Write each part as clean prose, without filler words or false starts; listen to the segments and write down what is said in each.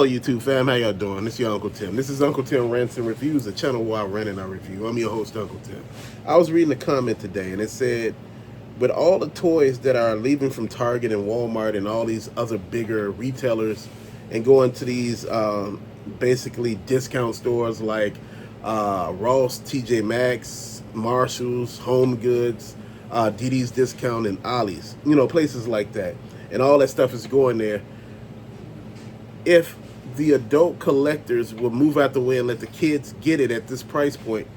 Hello YouTube fam, how y'all doing? This is your Uncle Tim. This is Uncle Tim Rants and Reviews, a channel where I rant and I review. I'm your host, Uncle Tim. I was reading a comment today and it said, with all the toys that are leaving from Target and Walmart and all these other bigger retailers and going to these basically discount stores like Ross, TJ Maxx, Marshalls, Home Goods, DD's Discount, and Ollie's, places like that. And all that stuff is going there. If the adult collectors will move out the way and let the kids get it at this price point,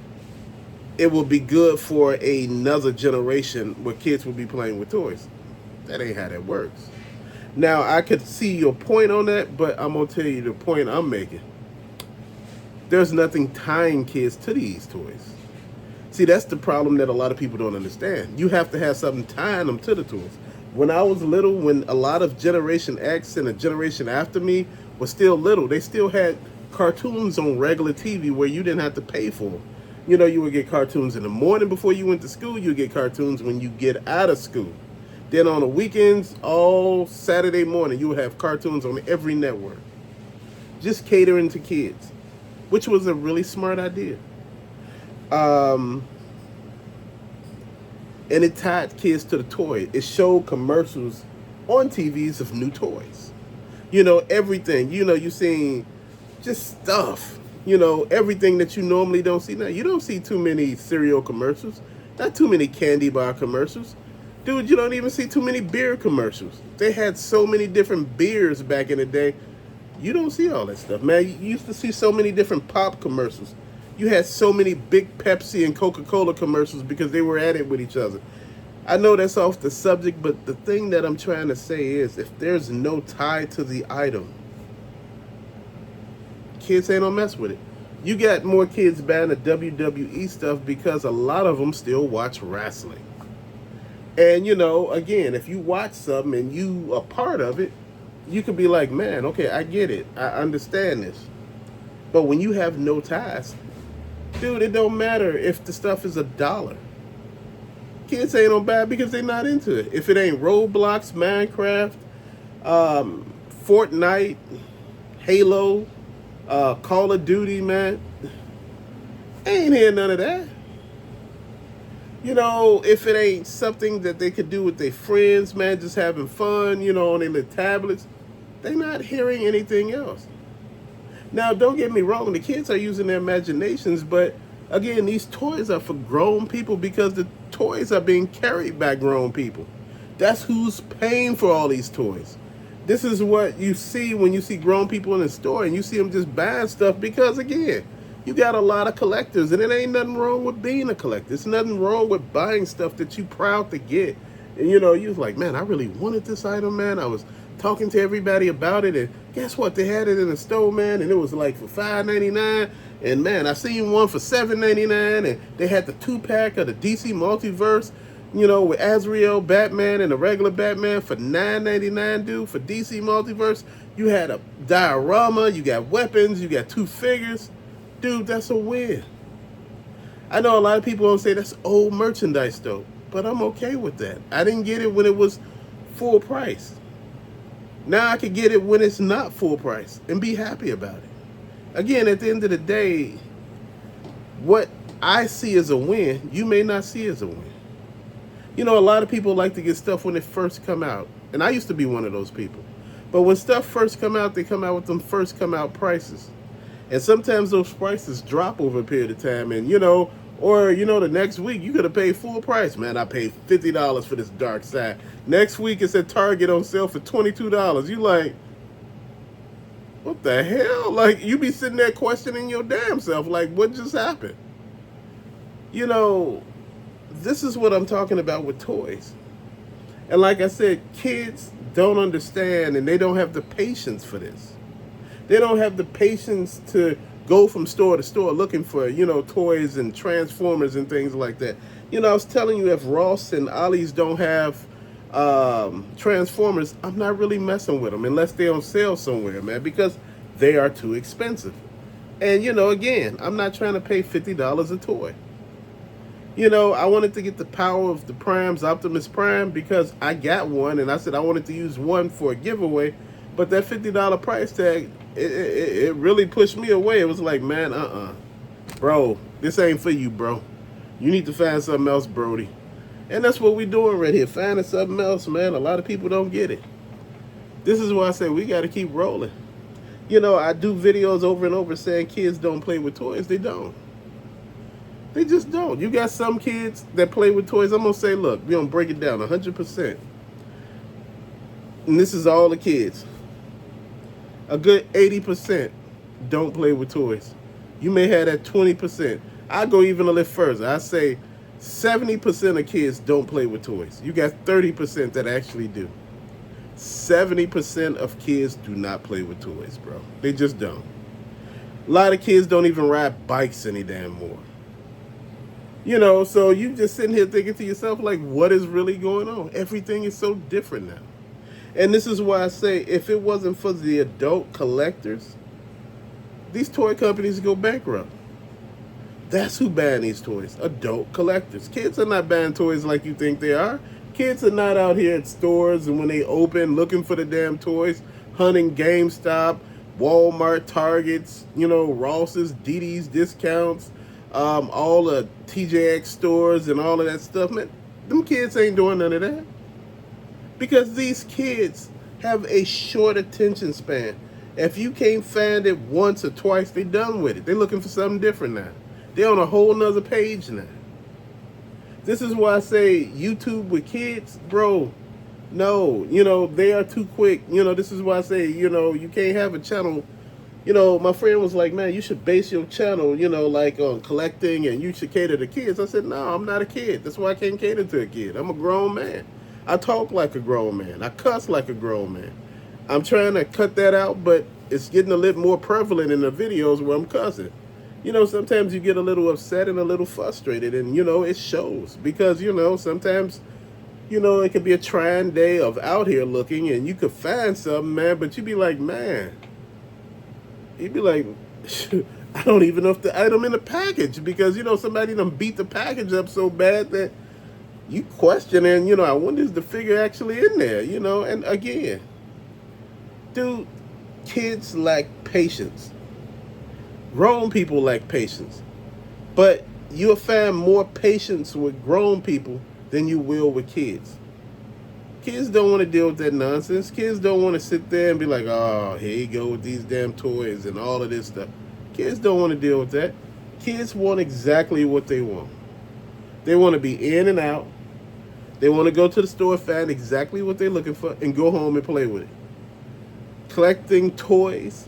it will be good for another generation where kids will be playing with toys. That ain't how that works. Now, I could see your point on that, but I'm going to tell you the point I'm making. There's nothing tying kids to these toys. See, that's the problem that a lot of people don't understand. You have to have something tying them to the toys. When I was little, when a lot of Generation X and a generation after me was still little, they still had cartoons on regular TV where you didn't have to pay for them. You would get cartoons in the morning before you went to school. You would get cartoons when you get out of school. Then on the weekends, all Saturday morning, you would have cartoons on every network. Just catering to kids, which was a really smart idea. And it tied kids to the toy. It showed commercials on TVs of new toys. Everything. You seen just stuff. Everything that you normally don't see now. You don't see too many cereal commercials. Not too many candy bar commercials. Dude, you don't even see too many beer commercials. They had so many different beers back in the day. You don't see all that stuff, man. You used to see so many different pop commercials. You had so many big Pepsi and Coca-Cola commercials because they were at it with each other. I know that's off the subject, but the thing that I'm trying to say is if there's no tie to the item, kids ain't gonna mess with it. You got more kids buying the WWE stuff because a lot of them still watch wrestling. And again, if you watch something and you are part of it, you could be like, man, okay, I get it. I understand this. But when you have no ties, dude, it don't matter if the stuff is $1. Kids ain't gonna buy it because they're not into it. If it ain't Roblox, Minecraft, Fortnite, Halo, Call of Duty, man, I ain't hear none of that. If it ain't something that they could do with their friends, man, just having fun, on their little tablets, they're not hearing anything else. Now, don't get me wrong, the kids are using their imaginations, but again, these toys are for grown people because the toys are being carried by grown people. That's who's paying for all these toys. This is what you see when you see grown people in the store and you see them just buying stuff because, again, you got a lot of collectors, and it ain't nothing wrong with being a collector. There's nothing wrong with buying stuff that you proud to get. And, you was like, man, I really wanted this item, man. I was talking to everybody about it, and guess what? They had it in the store, man, and it was like for $5.99. And, man, I seen one for $7.99, and they had the 2-pack of the DC Multiverse, with Azrael, Batman, and the regular Batman for $9.99, dude, for DC Multiverse. You had a diorama, you got weapons, you got 2 figures. Dude, that's a win. I know a lot of people don't say that's old merchandise, though, but I'm okay with that. I didn't get it when it was full price. Now I can get it when it's not full price and be happy about it. Again, at the end of the day, what I see as a win, you may not see as a win. A lot of people like to get stuff when it first come out, and I used to be one of those people. But when stuff first come out, they come out with them first come out prices. And sometimes those prices drop over a period of time, and or the next week you could have paid full price. Man, I paid $50 for this Dark Side. Next week it's at Target on sale for $22. You like, what the hell? Like, you be sitting there questioning your damn self, like, what just happened? This is what I'm talking about with toys. And like I said, kids don't understand, and they don't have the patience for this. They don't have the patience to go from store to store looking for, toys and Transformers and things like that. I was telling you, if Ross and Ollie's don't have Transformers, I'm not really messing with them unless they're on sale somewhere, man, because they are too expensive. And, again, I'm not trying to pay $50 a toy. I wanted to get the power of the Primes, Optimus Prime, because I got one, and I said I wanted to use one for a giveaway, but that $50 price tag, it really pushed me away. It was like, man, bro, this ain't for you, bro. You need to find something else, Brody. And that's what we doing right here, finding something else, man. A lot of people don't get it. This is why I say we got to keep rolling. I do videos over and over saying kids don't play with toys. They don't. They just don't. You got some kids that play with toys. I'm going to say, look, we're going to break it down 100%. And this is all the kids. A good 80% don't play with toys. You may have that 20%. I go even a little further. I say 70% of kids don't play with toys. You got 30% that actually do. 70% of kids do not play with toys, bro. They just don't. A lot of kids don't even ride bikes any damn more. So you just sitting here thinking to yourself, like, what is really going on? Everything is so different now. And this is why I say, if it wasn't for the adult collectors, these toy companies go bankrupt. That's who buying these toys, adult collectors. Kids are not buying toys like you think they are. Kids are not out here at stores and when they open looking for the damn toys, hunting GameStop, Walmart, Targets, Ross's, DD's discounts, all the TJX stores and all of that stuff. Man, them kids ain't doing none of that. Because these kids have a short attention span. If you can't find it once or twice, they done with it. They're looking for something different now. They're on a whole nother page now. This is why I say YouTube with kids, bro, no, they are too quick. This is why I say, you can't have a channel. My friend was like, man, you should base your channel, like on collecting and you should cater to kids. I said, no, I'm not a kid. That's why I can't cater to a kid. I'm a grown man. I talk like a grown man. I cuss like a grown man. I'm trying to cut that out, but it's getting a little more prevalent in the videos where I'm cussing. Sometimes you get a little upset and a little frustrated, and, it shows. Because, sometimes, it could be a trying day of out here looking, and you could find something, man, but you'd be like, man. You'd be like, I don't even know if the item in the package, because, somebody done beat the package up so bad that you question, and, I wonder is the figure actually in there, and again, dude, kids lack patience. Grown people lack patience. But you'll find more patience with grown people than you will with kids. Kids don't want to deal with that nonsense. Kids don't want to sit there and be like, oh, here you go with these damn toys and all of this stuff. Kids don't want to deal with that. Kids want exactly what they want. They want to be in and out. They want to go to the store, find exactly what they're looking for, and go home and play with it. Collecting toys,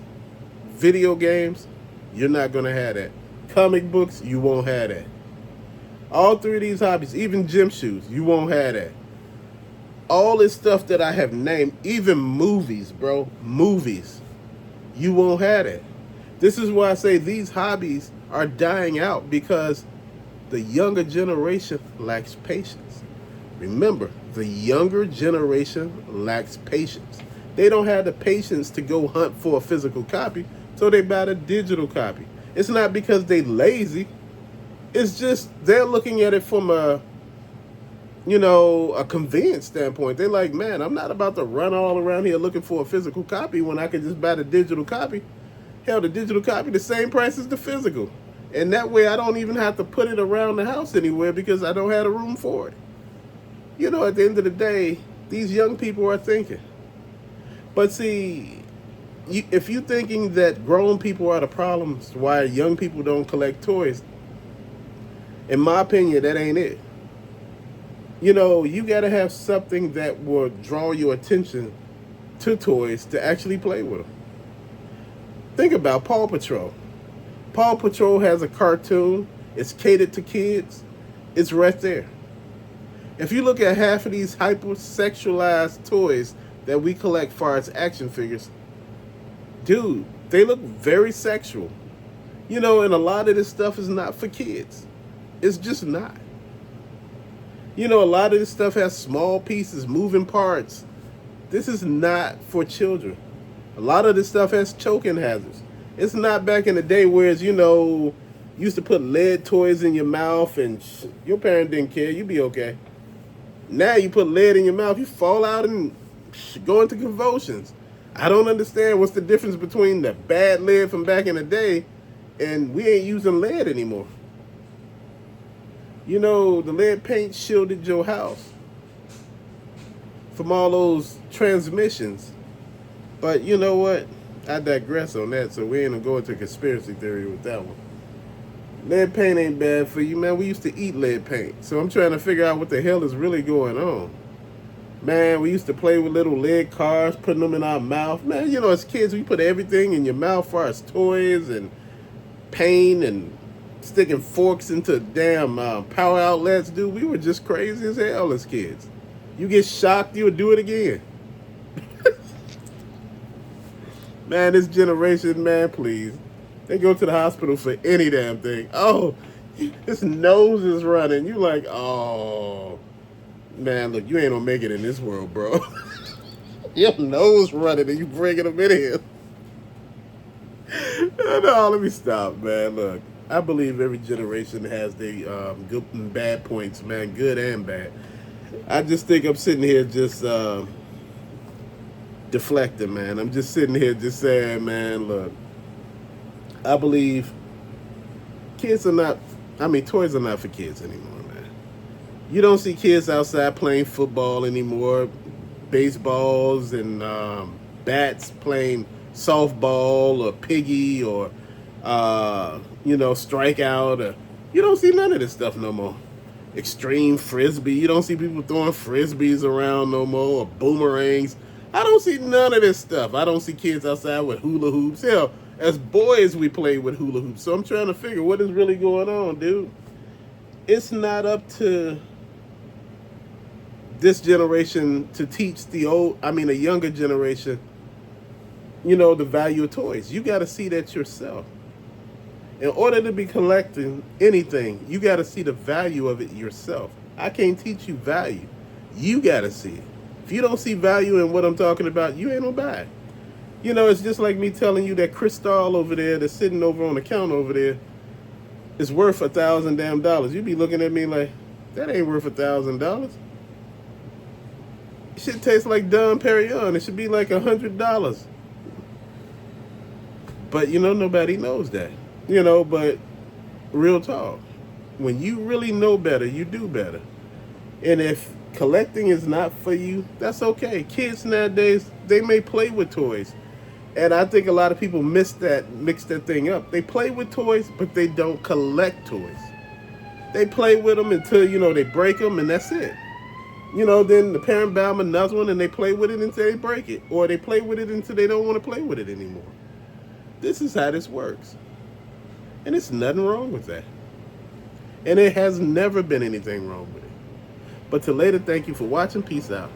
video games, you're not going to have that. Comic books, you won't have that. All three of these hobbies, even gym shoes, you won't have that. All this stuff that I have named, even movies, bro, movies, you won't have that. This is why I say these hobbies are dying out, because the younger generation lacks patience. Remember, the younger generation lacks patience. They don't have the patience to go hunt for a physical copy, so they buy the digital copy. It's not because they lazy. It's just they're looking at it from a convenience standpoint. They're like, man, I'm not about to run all around here looking for a physical copy when I can just buy the digital copy. Hell, the digital copy the same price as the physical. And that way I don't even have to put it around the house anywhere because I don't have the room for it. At the end of the day, these young people are thinking. But see, if you're thinking that grown people are the problems why young people don't collect toys, in my opinion, that ain't it. You got to have something that will draw your attention to toys to actually play with them. Think about Paw Patrol. Paw Patrol has a cartoon. It's catered to kids. It's right there. If you look at half of these hypersexualized toys that we collect for as action figures, dude, they look very sexual. And a lot of this stuff is not for kids. It's just not. A lot of this stuff has small pieces, moving parts. This is not for children. A lot of this stuff has choking hazards. It's not back in the day where it's, used to put lead toys in your mouth and your parent didn't care. You'd be okay. Now you put lead in your mouth, you fall out and go into convulsions. I don't understand what's the difference between the bad lead from back in the day and we ain't using lead anymore. You know, the lead paint shielded your house from all those transmissions. But you know what? I digress on that, so we ain't gonna go into conspiracy theory with that one. Lead paint ain't bad for you, man. We used to eat lead paint. So I'm trying to figure out what the hell is really going on. Man, we used to play with little lead cars, putting them in our mouth. Man, you know, as kids, we put everything in your mouth, for as toys and paint and sticking forks into damn power outlets, dude. We were just crazy as hell as kids. You get shocked, you would do it again. Man, this generation, man, please. They go to the hospital for any damn thing. Oh, his nose is running. You like, oh, man, look, you ain't gonna make it in this world, bro. Your nose running and you bringing them in here. No, let me stop, man. Look, I believe every generation has their good and bad points, man, good and bad. I just think I'm sitting here just deflecting, man. I'm just sitting here just saying, man, look, I believe kids are not, I mean, toys are not for kids anymore, man. You don't see kids outside playing football anymore, baseballs and bats playing softball or piggy or, strikeout. You don't see none of this stuff no more. Extreme frisbee. You don't see people throwing frisbees around no more or boomerangs. I don't see none of this stuff. I don't see kids outside with hula hoops. Hell, as boys, we play with hula hoops. So I'm trying to figure what is really going on, dude. It's not up to this generation to teach the younger generation, the value of toys. You got to see that yourself. In order to be collecting anything, you got to see the value of it yourself. I can't teach you value. You got to see it. If you don't see value in what I'm talking about, you ain't gonna buy it. It's just like me telling you that crystal over there that's sitting over on the counter over there is worth $1,000 damn dollars. You'd be looking at me like, that ain't worth $1,000. It should taste like Dom Perignon. It should be like $100. But nobody knows that. But real talk. When you really know better, you do better. And if collecting is not for you, that's okay. Kids nowadays, they may play with toys. And I think a lot of people mix that thing up. They play with toys, but they don't collect toys. They play with them until, they break them, and that's it. Then the parent buy them another one, and they play with it until they break it. Or they play with it until they don't want to play with it anymore. This is how this works. And there's nothing wrong with that. And it has never been anything wrong with it. But till later, thank you for watching. Peace out.